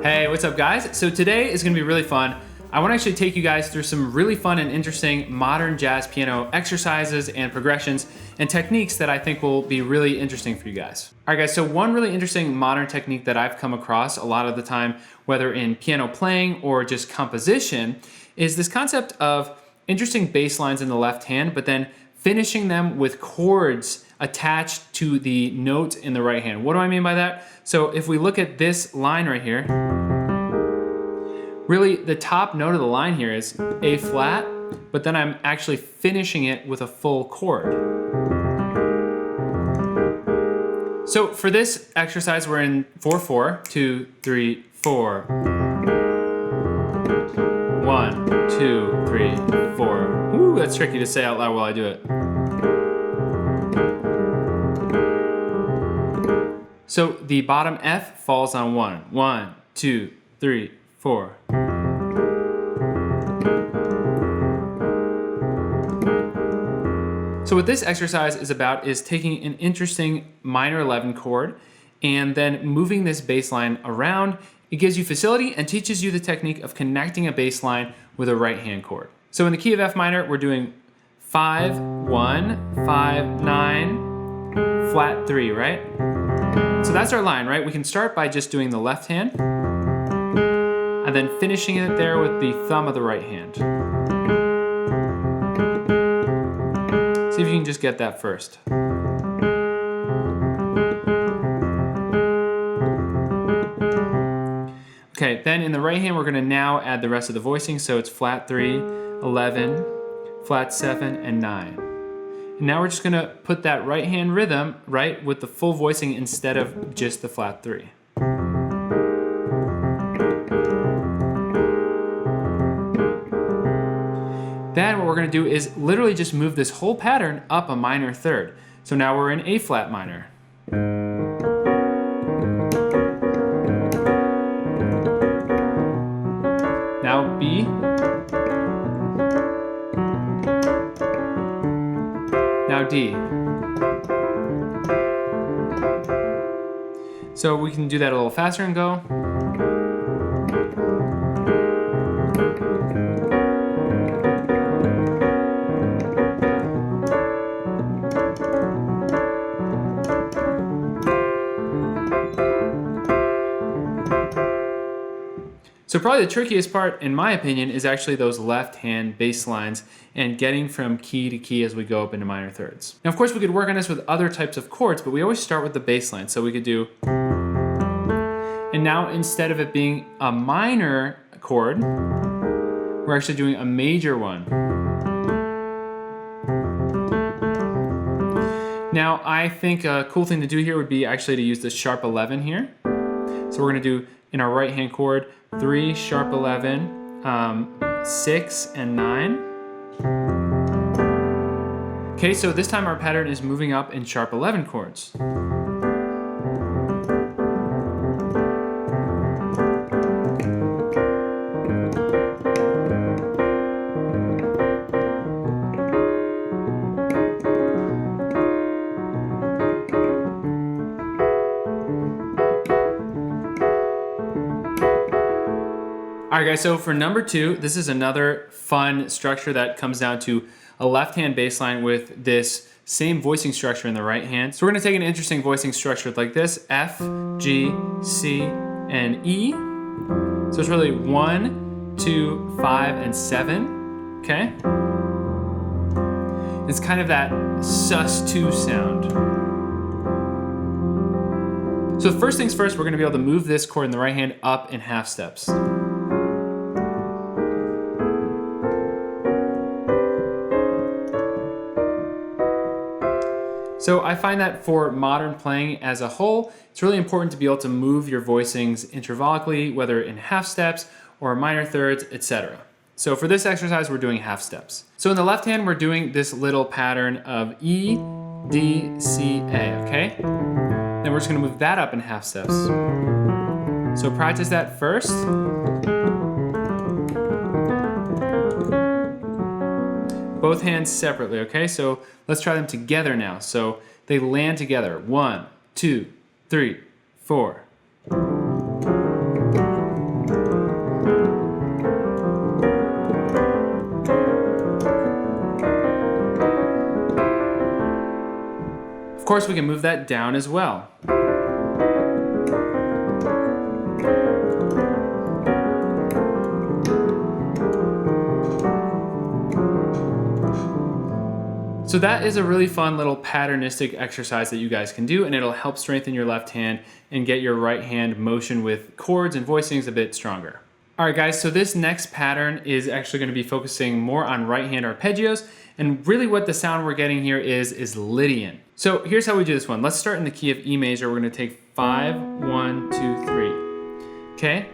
Hey, what's up guys? So today is gonna be really fun. I wanna actually take you guys through some really fun and interesting modern jazz piano exercises and progressions and techniques that I think will be really interesting for you guys. All right guys, so one really interesting modern technique that I've come across a lot of the time, whether in piano playing or just composition, is this concept of interesting bass lines in the left hand, but then finishing them with chords attached to the notes in the right hand. What do I mean by that? So if we look at this line right here, really the top note of the line here is A flat, but then I'm actually finishing it with a full chord. So for this exercise, we're in 4/4, 2, 3, 4. 1, 2, 3, 4. Ooh, that's tricky to say out loud while I do it. So the bottom F falls on 1. 1, 2, 3, 4. So what this exercise is about is taking an interesting minor 11 chord and then moving this bass line around. It gives you facility and teaches you the technique of connecting a bass line with a right hand chord. So in the key of F minor, we're doing 5, 1, 5, 9, flat 3, right? So that's our line, right? We can start by just doing the left hand and then finishing it there with the thumb of the right hand. See if you can just get that first. Okay, then in the right hand, we're gonna now add the rest of the voicing. So it's flat 3, 11, flat 7, and 9. And now we're just gonna put that right hand rhythm, right, with the full voicing instead of just the flat 3. Then what we're gonna do is literally just move this whole pattern up a minor third. So now we're in A flat minor. Now B. Now D. So we can do that a little faster and go. So probably the trickiest part, in my opinion, is actually those left hand bass lines and getting from key to key as we go up into minor thirds. Now, of course, we could work on this with other types of chords, but we always start with the bass line. So we could do, and now instead of it being a minor chord, we're actually doing a major one. Now, I think a cool thing to do here would be actually to use the sharp 11 here. So we're gonna do, in our right hand chord, 3, sharp 11, 6, and 9. Okay, so this time our pattern is moving up in sharp 11 chords. All right guys, so for number 2, this is another fun structure that comes down to a left hand bass line with this same voicing structure in the right hand. So we're gonna take an interesting voicing structure like this, F, G, C, and E. So it's really 1, 2, 5, and 7, okay? It's kind of that sus2 sound. So first things first, we're gonna be able to move this chord in the right hand up in half steps. So I find that for modern playing as a whole, it's really important to be able to move your voicings intervallically, whether in half steps or minor thirds, etc. So for this exercise, we're doing half steps. So in the left hand, we're doing this little pattern of E, D, C, A, okay? Then we're just gonna move that up in half steps. So practice that first. both hands separately, okay? So let's try them together now. So they land together. 1, 2, 3, 4. Of course, we can move that down as well. So that is a really fun little patternistic exercise that you guys can do, and it'll help strengthen your left hand and get your right hand motion with chords and voicings a bit stronger. All right, guys, so this next pattern is actually going to be focusing more on right hand arpeggios, and really what the sound we're getting here is Lydian. So here's how we do this one. Let's start in the key of E major. We're going to take 5, 1, 2, 3. Okay,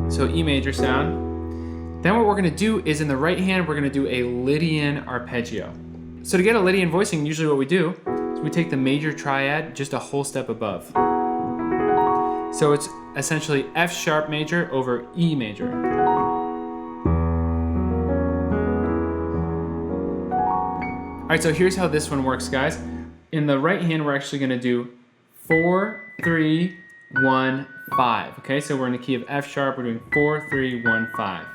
so E major sound. Then what we're going to do is in the right hand, we're going to do a Lydian arpeggio. So to get a Lydian voicing, usually what we do is we take the major triad just a whole step above. So it's essentially F sharp major over E major. All right, so here's how this one works, guys. In the right hand, we're actually gonna do 4, 3, 1, 5. Okay, so we're in the key of F sharp, we're doing 4, 3, 1, 5.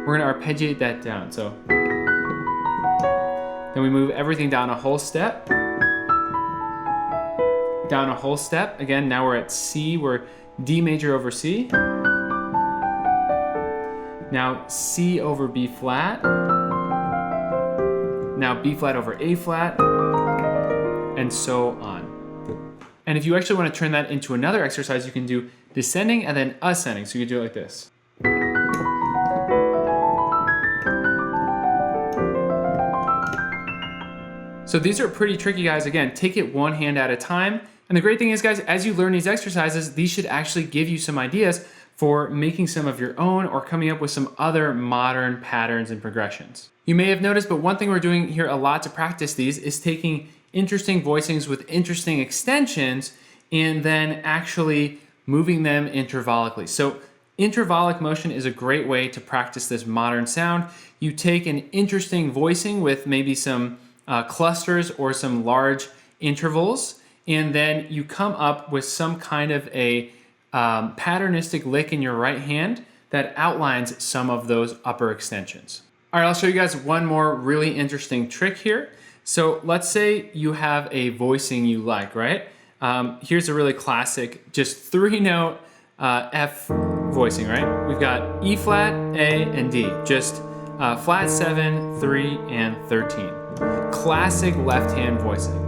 We're gonna arpeggiate that down, so. Then we move everything down a whole step. Down a whole step. Again, now we're at C, we're D major over C. Now C over B flat. Now B flat over A flat, and so on. And if you actually want to turn that into another exercise, you can do descending and then ascending. So you can do it like this. So these are pretty tricky, guys. Again, take it one hand at a time. And the great thing is, guys, as you learn these exercises, these should actually give you some ideas for making some of your own or coming up with some other modern patterns and progressions. You may have noticed, but one thing we're doing here a lot to practice these is taking interesting voicings with interesting extensions and then actually moving them intervallically. So intervallic motion is a great way to practice this modern sound. You take an interesting voicing with maybe some clusters or some large intervals, and then you come up with some kind of a patternistic lick in your right hand that outlines some of those upper extensions. All right, I'll show you guys one more really interesting trick here. So let's say you have a voicing you like, right? Here's a really classic, just 3-note F voicing, right? We've got E flat, A, and D, just flat 7, 3, and 13. Classic left hand voicing.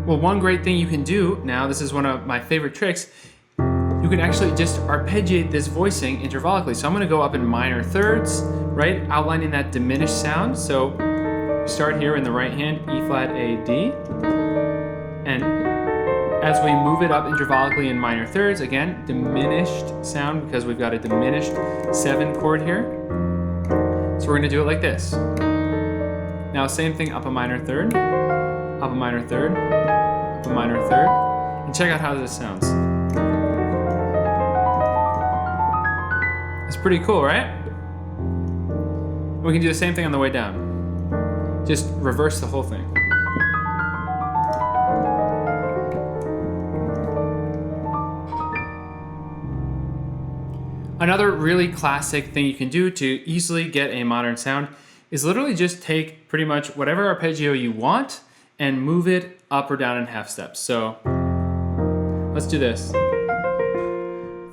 Well, one great thing you can do now, this is one of my favorite tricks, you can actually just arpeggiate this voicing intervallically. So I'm gonna go up in minor thirds, right? Outlining that diminished sound. So we start here in the right hand, E flat, A, D. And as we move it up intervallically in minor thirds, again, diminished sound because we've got a diminished 7 chord here. So we're gonna do it like this. Now same thing, up a minor third, up a minor third, up a minor third, and check out how this sounds. It's pretty cool, right? We can do the same thing on the way down. Just reverse the whole thing. Another really classic thing you can do to easily get a modern sound is literally just take pretty much whatever arpeggio you want and move it up or down in half steps. So let's do this.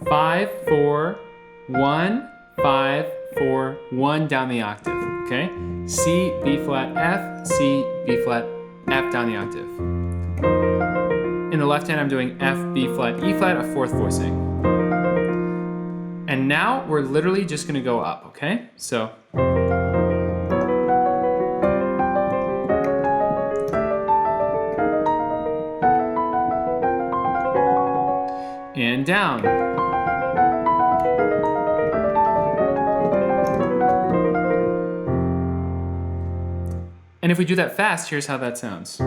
5, 4, 1, 5, 4, 1 down the octave, okay? C, B flat, F, C, B flat, F down the octave. In the left hand, I'm doing F, B flat, E flat, a 4th voicing. And now we're literally just gonna go up, okay? So. And down. And if we do that fast, here's how that sounds.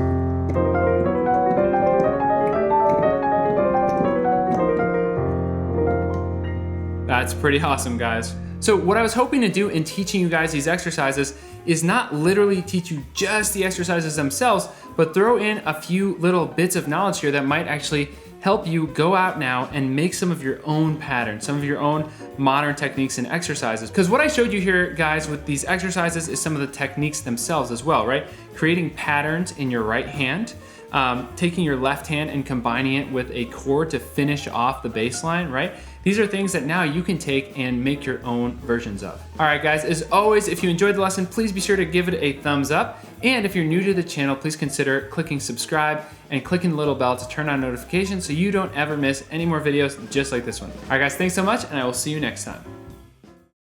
That's pretty awesome, guys. So what I was hoping to do in teaching you guys these exercises is not literally teach you just the exercises themselves, but throw in a few little bits of knowledge here that might actually help you go out now and make some of your own patterns, some of your own modern techniques and exercises. Because what I showed you here, guys, with these exercises is some of the techniques themselves as well, right? creating patterns in your right hand, taking your left hand and combining it with a chord to finish off the bass line, right? These are things that now you can take and make your own versions of. All right, guys, as always, if you enjoyed the lesson, please be sure to give it a thumbs up. And if you're new to the channel, please consider clicking subscribe and clicking the little bell to turn on notifications so you don't ever miss any more videos just like this one. All right, guys, thanks so much, and I will see you next time.